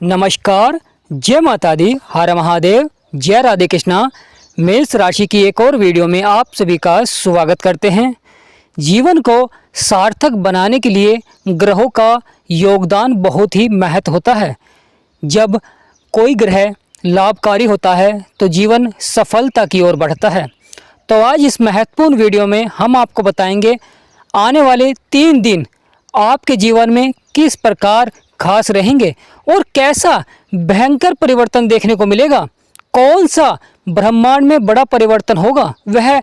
नमस्कार, जय माता दी, हर महादेव, जय राधे कृष्णा। मेष राशि की एक और वीडियो में आप सभी का स्वागत करते हैं। जीवन को सार्थक बनाने के लिए ग्रहों का योगदान बहुत ही महत्व होता है। जब कोई ग्रह लाभकारी होता है तो जीवन सफलता की ओर बढ़ता है। तो आज इस महत्वपूर्ण वीडियो में हम आपको बताएंगे आने वाले 3 दिन आपके जीवन में किस प्रकार खास रहेंगे और कैसा भयंकर परिवर्तन देखने को मिलेगा। कौन सा ब्रह्मांड में बड़ा परिवर्तन होगा, वह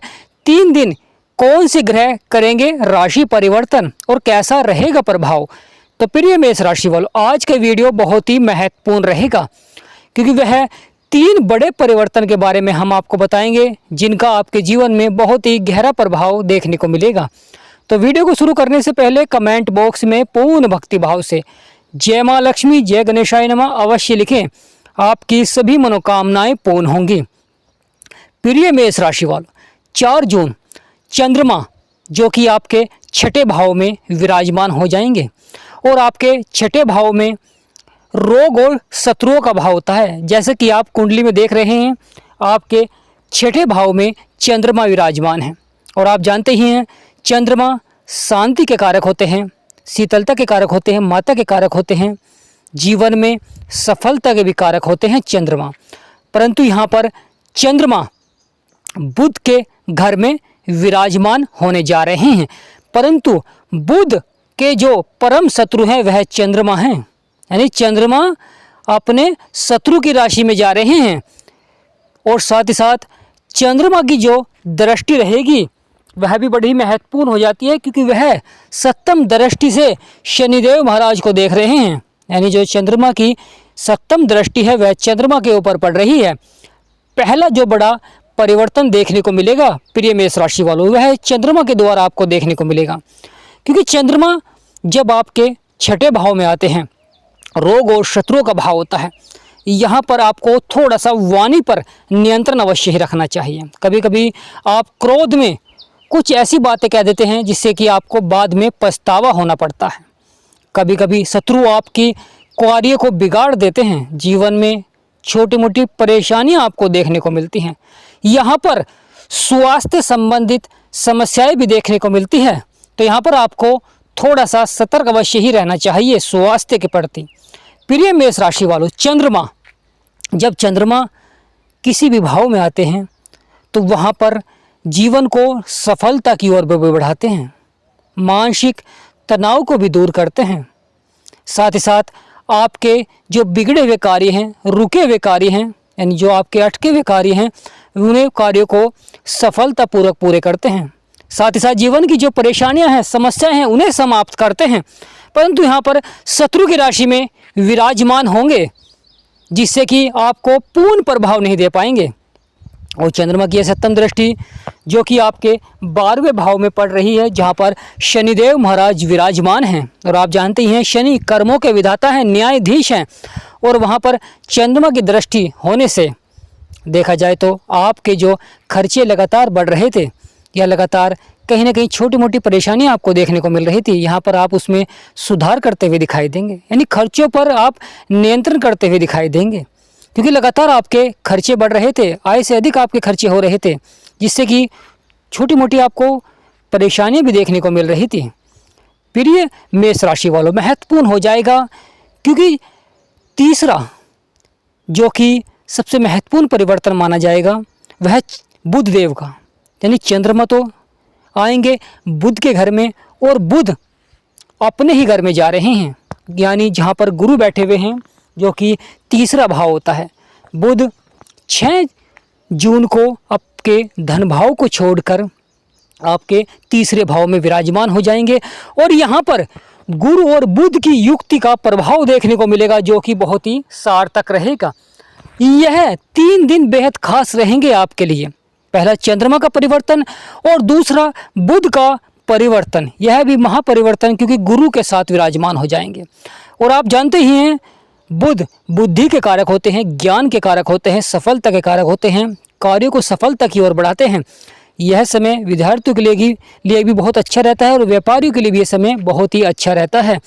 3 दिन कौन से ग्रह करेंगे राशि परिवर्तन और कैसा रहेगा प्रभाव। तो प्रिय मेष राशि वालों, आज का वीडियो बहुत ही महत्वपूर्ण रहेगा क्योंकि वह 3 बड़े परिवर्तन के बारे में हम आपको बताएंगे जिनका आपके जीवन में बहुत ही गहरा प्रभाव देखने को मिलेगा। तो वीडियो को शुरू करने से पहले कमेंट बॉक्स में पूर्ण भक्ति भाव से जय माँ लक्ष्मी, जय गणेशाय नमः अवश्य लिखें। आपकी सभी मनोकामनाएं पूर्ण होंगी। प्रिय मेष राशि वालों, 4 जून चंद्रमा जो कि आपके 6ठे भाव में विराजमान हो जाएंगे और आपके 6ठे भाव में रोग और शत्रुओं का भाव होता है। जैसे कि आप कुंडली में देख रहे हैं, आपके 6ठे भाव में चंद्रमा विराजमान है और आप जानते ही हैं चंद्रमा शांति के कारक होते हैं, शीतलता के कारक होते हैं, माता के कारक होते हैं, जीवन में सफलता के भी कारक होते हैं चंद्रमा। परंतु यहाँ पर चंद्रमा बुध के घर में विराजमान होने जा रहे हैं। परंतु बुध के जो परम शत्रु हैं वह चंद्रमा हैं, यानी चंद्रमा अपने शत्रु की राशि में जा रहे हैं। और साथ ही साथ चंद्रमा की जो दृष्टि रहेगी वह भी बड़ी महत्वपूर्ण हो जाती है क्योंकि वह सप्तम दृष्टि से शनिदेव महाराज को देख रहे हैं। यानी जो चंद्रमा की सप्तम दृष्टि है वह चंद्रमा के ऊपर पड़ रही है। पहला जो बड़ा परिवर्तन देखने को मिलेगा प्रिय मेष राशि वालों, वह चंद्रमा के द्वारा आपको देखने को मिलेगा क्योंकि चंद्रमा जब आपके 6ठे भाव में आते हैं, रोग और शत्रुओं का भाव होता है। यहाँ पर आपको थोड़ा सा वाणी पर नियंत्रण अवश्य ही रखना चाहिए। कभी कभी आप क्रोध में कुछ ऐसी बातें कह देते हैं जिससे कि आपको बाद में पछतावा होना पड़ता है। कभी कभी शत्रु आपकी कार्य को बिगाड़ देते हैं। जीवन में छोटी मोटी परेशानियां आपको देखने को मिलती हैं। यहाँ पर स्वास्थ्य संबंधित समस्याएं भी देखने को मिलती है। तो यहाँ पर आपको थोड़ा सा सतर्क अवश्य ही रहना चाहिए स्वास्थ्य के प्रति। प्रिय मेष राशि वालों, चंद्रमा जब चंद्रमा किसी भी भाव में आते हैं तो वहाँ पर जीवन को सफलता की ओर बढ़ाते हैं, मानसिक तनाव को भी दूर करते हैं। साथ ही साथ आपके जो बिगड़े हुए कार्य हैं, रुके हुए कार्य हैं, यानी जो आपके अटके हुए कार्य हैं, उन्हें कार्यों को सफलतापूर्वक पूरे करते हैं। साथ ही साथ जीवन की जो परेशानियां हैं, समस्याएं हैं, उन्हें समाप्त करते हैं। परंतु यहाँ पर शत्रु की राशि में विराजमान होंगे जिससे कि आपको पूर्ण प्रभाव नहीं दे पाएंगे। और चंद्रमा की सप्तम दृष्टि जो कि आपके 12वें भाव में पड़ रही है, जहाँ पर शनिदेव महाराज विराजमान हैं। और आप जानते ही हैं शनि कर्मों के विधाता हैं, न्यायाधीश हैं। और वहाँ पर चंद्रमा की दृष्टि होने से देखा जाए तो आपके जो खर्चे लगातार बढ़ रहे थे या लगातार कहीं ना कहीं छोटी मोटी परेशानियां आपको देखने को मिल रही थी, यहाँ पर आप उसमें सुधार करते हुए दिखाई देंगे। यानी खर्चों पर आप नियंत्रण करते हुए दिखाई देंगे क्योंकि लगातार आपके खर्चे बढ़ रहे थे, आय से अधिक आपके खर्चे हो रहे थे, जिससे कि छोटी मोटी आपको परेशानियां भी देखने को मिल रही थी। प्रिय मेष राशि वालों, महत्वपूर्ण हो जाएगा क्योंकि तीसरा जो कि सबसे महत्वपूर्ण परिवर्तन माना जाएगा वह बुध देव का, यानी चंद्रमा तो आएंगे बुध के घर में और बुध अपने ही घर में जा रहे हैं, यानी जहाँ पर गुरु बैठे हुए हैं जो कि तीसरा भाव होता है। बुध 6 जून को आपके धन भाव को छोड़कर आपके तीसरे भाव में विराजमान हो जाएंगे और यहाँ पर गुरु और बुध की युक्ति का प्रभाव देखने को मिलेगा जो कि बहुत ही सार्थक रहेगा। यह 3 दिन बेहद खास रहेंगे आपके लिए। पहला चंद्रमा का परिवर्तन और दूसरा बुध का परिवर्तन, यह भी महापरिवर्तन क्योंकि गुरु के साथ विराजमान हो जाएंगे। और आप जानते ही हैं बुध बुद्धि के कारक होते हैं, ज्ञान के कारक होते हैं, सफलता के कारक होते हैं, कार्यों को सफलता की ओर बढ़ाते हैं। यह समय विद्यार्थियों के लिए भी बहुत अच्छा रहता है और व्यापारियों के लिए भी यह समय बहुत ही अच्छा रहता है।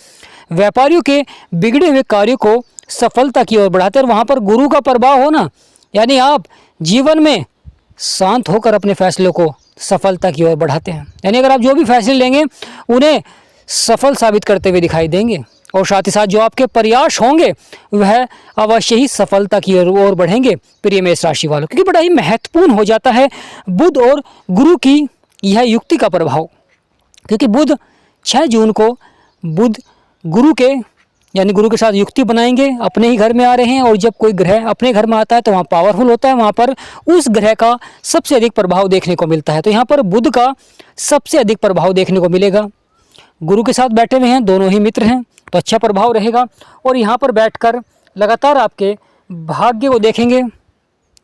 व्यापारियों के बिगड़े हुए कार्यों को सफलता की ओर बढ़ाते हैं। और वहाँ पर गुरु का प्रभाव हो ना, यानी आप जीवन में शांत होकर अपने फैसलों को सफलता की ओर बढ़ाते हैं। यानी अगर आप जो भी फैसले लेंगे उन्हें सफल साबित करते हुए दिखाई देंगे, और साथ ही साथ जो आपके प्रयास होंगे वह अवश्य ही सफलता की ओर बढ़ेंगे प्रिय मेष राशि वालों। क्योंकि बड़ा ही महत्वपूर्ण हो जाता है बुध और गुरु की यह युक्ति का प्रभाव। क्योंकि बुध 6 जून को बुध गुरु के यानी गुरु के साथ युक्ति बनाएंगे, अपने ही घर में आ रहे हैं, और जब कोई ग्रह अपने घर में आता है तो वहाँ पावरफुल होता है, वहाँ पर उस ग्रह का सबसे अधिक प्रभाव देखने को मिलता है। तो यहाँ पर बुध का सबसे अधिक प्रभाव देखने को मिलेगा। गुरु के साथ बैठे हुए हैं, दोनों ही मित्र हैं, तो अच्छा प्रभाव रहेगा। और यहाँ पर बैठकर लगातार आपके भाग्य को देखेंगे,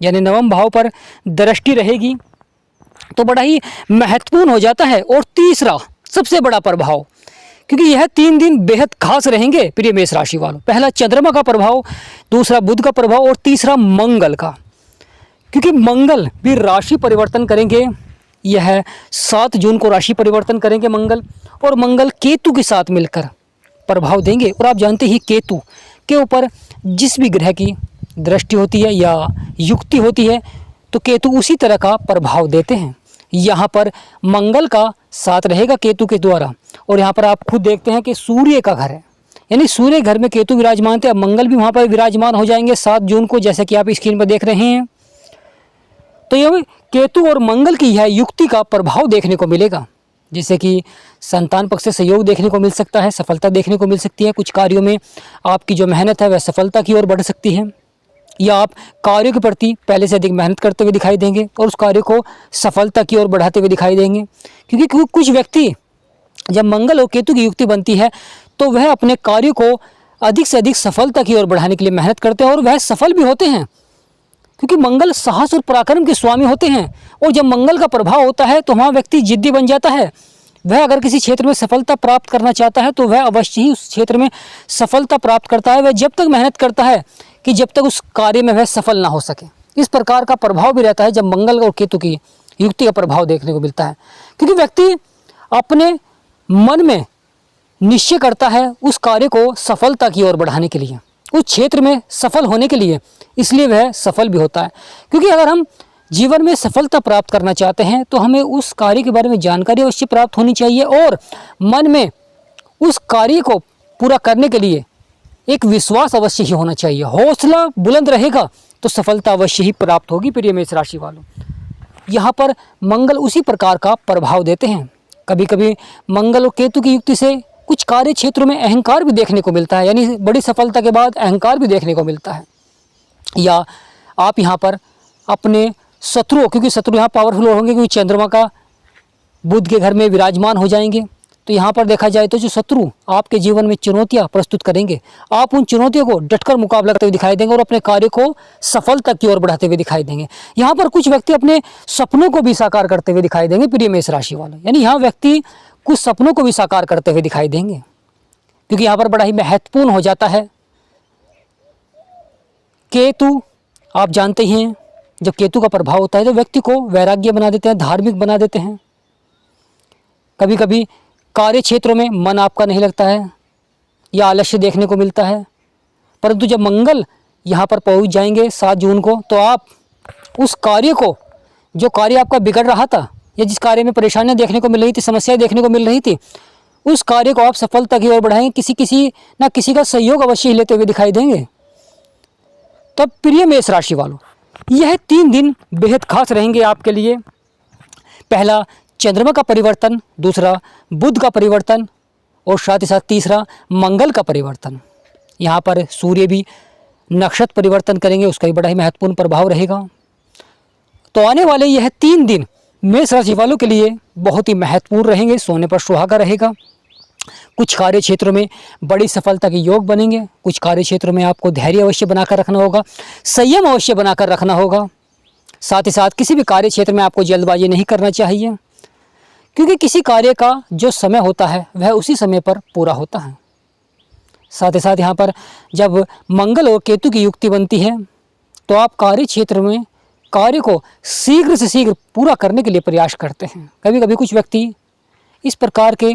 यानी नवम भाव पर दृष्टि रहेगी, तो बड़ा ही महत्वपूर्ण हो जाता है। और तीसरा सबसे बड़ा प्रभाव, क्योंकि यह 3 दिन बेहद खास रहेंगे प्रिय मेष राशि वालों। पहला चंद्रमा का प्रभाव, दूसरा बुध का प्रभाव, और तीसरा मंगल का। क्योंकि मंगल भी राशि परिवर्तन करेंगे, यह 7 जून को राशि परिवर्तन करेंगे मंगल, और मंगल केतु के साथ मिलकर प्रभाव देंगे। और आप जानते ही केतु के ऊपर जिस भी ग्रह की दृष्टि होती है या युक्ति होती है तो केतु उसी तरह का प्रभाव देते हैं। यहाँ पर मंगल का साथ रहेगा केतु के द्वारा, और यहाँ पर आप खुद देखते हैं कि सूर्य का घर है, यानी सूर्य घर में केतु विराजमान थे, अब मंगल भी वहाँ पर विराजमान हो जाएंगे 7 जून को, जैसे कि आप स्क्रीन पर देख रहे हैं। तो यह केतु और मंगल की यह युक्ति का प्रभाव देखने को मिलेगा, जिससे कि संतान पक्ष से सहयोग देखने को मिल सकता है, सफलता देखने को मिल सकती है, कुछ कार्यों में आपकी जो मेहनत है वह सफलता की ओर बढ़ सकती है, या आप कार्यों के प्रति पहले से अधिक मेहनत करते हुए दिखाई देंगे और उस कार्य को सफलता की ओर बढ़ाते हुए दिखाई देंगे। क्योंकि कुछ व्यक्ति जब मंगल और केतु की युक्ति बनती है तो वह अपने कार्य को अधिक से अधिक सफलता की ओर बढ़ाने के लिए मेहनत करते हैं, और वह सफल भी होते हैं। क्योंकि मंगल साहस और पराक्रम के स्वामी होते हैं, और जब मंगल का प्रभाव होता है तो वहाँ व्यक्ति जिद्दी बन जाता है। वह अगर किसी क्षेत्र में सफलता प्राप्त करना चाहता है तो वह अवश्य ही उस क्षेत्र में सफलता प्राप्त करता है। वह जब तक मेहनत करता है कि जब तक उस कार्य में वह सफल ना हो सके। इस प्रकार का प्रभाव भी रहता है जब मंगल और केतु की युक्ति का प्रभाव देखने को मिलता है। क्योंकि व्यक्ति अपने मन में निश्चय करता है उस कार्य को सफलता की ओर बढ़ाने के लिए, उस क्षेत्र में सफल होने के लिए, इसलिए वह सफल भी होता है। क्योंकि अगर हम जीवन में सफलता प्राप्त करना चाहते हैं तो हमें उस कार्य के बारे में जानकारी अवश्य प्राप्त होनी चाहिए, और मन में उस कार्य को पूरा करने के लिए एक विश्वास अवश्य ही होना चाहिए। हौसला बुलंद रहेगा तो सफलता अवश्य ही प्राप्त होगी प्रिय मेष राशि वालों। यहाँ पर मंगल उसी प्रकार का प्रभाव देते हैं। कभी कभी मंगल और केतु की युक्ति से कुछ कार्य क्षेत्रों में अहंकार भी देखने को मिलता है, यानी बड़ी सफलता के बाद अहंकार भी देखने को मिलता है। या आप यहाँ पर अपने शत्रुओं, क्योंकि शत्रु यहाँ पावरफुल होंगे क्योंकि चंद्रमा का बुध के घर में विराजमान हो जाएंगे, तो यहाँ पर देखा जाए तो जो शत्रु आपके जीवन में चुनौतियाँ प्रस्तुत करेंगे, आप उन चुनौतियों को डटकर मुकाबला करते हुए दिखाई देंगे और अपने कार्य को सफलता की ओर बढ़ाते हुए दिखाई देंगे। यहाँ पर कुछ व्यक्ति अपने सपनों को भी साकार करते हुए दिखाई देंगे प्रिय मेष राशि वाले, यानी यहाँ व्यक्ति कुछ सपनों को भी साकार करते हुए दिखाई देंगे। क्योंकि यहाँ पर बड़ा ही महत्वपूर्ण हो जाता है केतु। आप जानते ही हैं जब केतु का प्रभाव होता है तो व्यक्ति को वैराग्य बना देते हैं, धार्मिक बना देते हैं। कभी कभी कार्य क्षेत्रों में मन आपका नहीं लगता है या आलस्य देखने को मिलता है, परंतु जब मंगल यहाँ पर पहुँच जाएंगे 7 जून को, तो आप उस कार्य को, जो कार्य आपका बिगड़ रहा था या जिस कार्य में परेशानियाँ देखने को मिल रही थी, समस्याएं देखने को मिल रही थी, उस कार्य को आप सफलता की ओर बढ़ाएंगे। किसी का सहयोग अवश्य ही लेते हुए दिखाई देंगे। तब प्रिय मेष राशि वालों, यह 3 दिन बेहद खास रहेंगे आपके लिए। पहला चंद्रमा का परिवर्तन, दूसरा बुध का परिवर्तन, और साथ ही साथ तीसरा मंगल का परिवर्तन। यहाँ पर सूर्य भी नक्षत्र परिवर्तन करेंगे, उसका भी बड़ा ही महत्वपूर्ण प्रभाव रहेगा। तो आने वाले यह 3 दिन मेष राशि वालों के लिए बहुत ही महत्वपूर्ण रहेंगे, सोने पर सुहागा रहेगा। कुछ कार्य क्षेत्रों में बड़ी सफलता के योग बनेंगे, कुछ कार्य क्षेत्रों में आपको धैर्य अवश्य बनाकर रखना होगा, संयम अवश्य बनाकर रखना होगा। साथ ही साथ किसी भी कार्य क्षेत्र में आपको जल्दबाजी नहीं करना चाहिए, क्योंकि किसी कार्य का जो समय होता है वह उसी समय पर पूरा होता है। साथ ही साथ यहाँ पर जब मंगल और केतु की युक्ति बनती है तो आप कार्य क्षेत्र में कार्य को शीघ्र से शीघ्र पूरा करने के लिए प्रयास करते हैं। कभी कभी कुछ व्यक्ति इस प्रकार के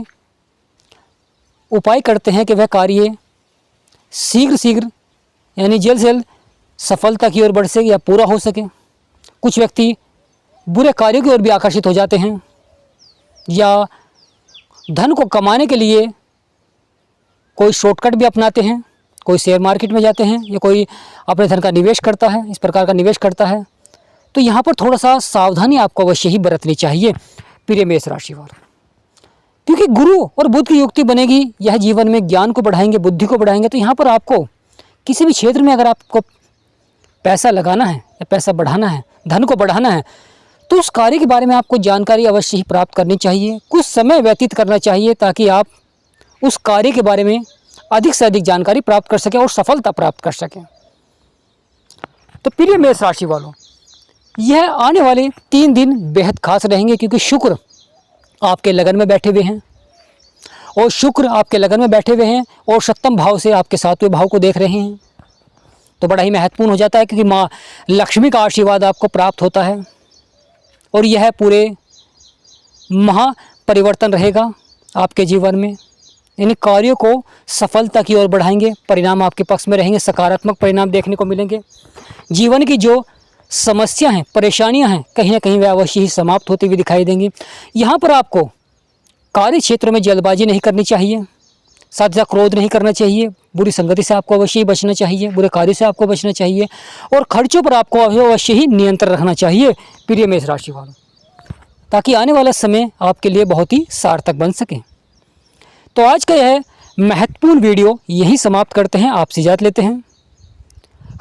उपाय करते हैं कि वह कार्य शीघ्र यानी जल्द से जल्द सफलता की ओर बढ़ सके या पूरा हो सके। कुछ व्यक्ति बुरे कार्यों की ओर भी आकर्षित हो जाते हैं, या धन को कमाने के लिए कोई शॉर्टकट भी अपनाते हैं, कोई शेयर मार्केट में जाते हैं या कोई अपने धन का निवेश करता है, इस प्रकार का निवेश करता है। तो यहाँ पर थोड़ा सा सावधानी आपको अवश्य ही बरतनी चाहिए प्रिय मेष राशि वालों, क्योंकि गुरु और बुध की युक्ति बनेगी, यह जीवन में ज्ञान को बढ़ाएंगे, बुद्धि को बढ़ाएंगे। तो यहाँ पर आपको किसी भी क्षेत्र में अगर आपको पैसा लगाना है या पैसा बढ़ाना है, धन को बढ़ाना है, तो उस कार्य के बारे में आपको जानकारी अवश्य ही प्राप्त करनी चाहिए, कुछ समय व्यतीत करना चाहिए, ताकि आप उस कार्य के बारे में अधिक से अधिक जानकारी प्राप्त कर सकें और सफलता प्राप्त कर सकें। तो प्रिय मेष राशि वालों, यह आने वाले 3 दिन बेहद खास रहेंगे, क्योंकि शुक्र आपके लगन में बैठे हुए हैं, और शुक्र आपके लगन में बैठे हुए हैं और सप्तम भाव से आपके 7वें भाव को देख रहे हैं। तो बड़ा ही महत्वपूर्ण हो जाता है, क्योंकि माँ लक्ष्मी का आशीर्वाद आपको प्राप्त होता है, और यह पूरे महा परिवर्तन रहेगा आपके जीवन में। यानी कार्यों को सफलता की ओर बढ़ाएंगे, परिणाम आपके पक्ष में रहेंगे, सकारात्मक परिणाम देखने को मिलेंगे। जीवन की जो समस्या हैं, परेशानियां हैं, कहीं ना कहीं वे अवश्य ही समाप्त होती हुई दिखाई देंगी। यहाँ पर आपको कार्य क्षेत्र में जल्दबाजी नहीं करनी चाहिए, साथ ही साथ क्रोध नहीं करना चाहिए, बुरी संगति से आपको अवश्य ही बचना चाहिए, बुरे कार्य से आपको बचना चाहिए, और खर्चों पर आपको अवश्य ही नियंत्रण रखना चाहिए प्रिय मेष राशि वालों, ताकि आने वाला समय आपके लिए बहुत ही सार्थक बन सके। तो आज का यह महत्वपूर्ण वीडियो यही समाप्त करते हैं, आपसे इजाज़त लेते हैं।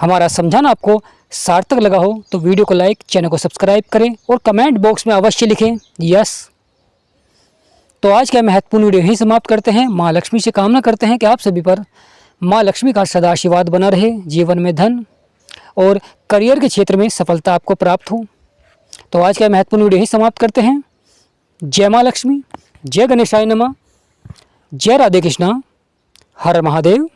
हमारा समझाना आपको सार्थक लगा हो तो वीडियो को लाइक, चैनल को सब्सक्राइब करें और कमेंट बॉक्स में अवश्य लिखें यस। तो आज का महत्वपूर्ण वीडियो यहीं समाप्त करते हैं। माँ लक्ष्मी से कामना करते हैं कि आप सभी पर माँ लक्ष्मी का सदा आशीर्वाद बना रहे, जीवन में धन और करियर के क्षेत्र में सफलता आपको प्राप्त हो। तो आज का महत्वपूर्ण वीडियो यहीं समाप्त करते हैं। जय माँ लक्ष्मी, जय गणेशाय नमः, जय राधे कृष्णा, हर महादेव।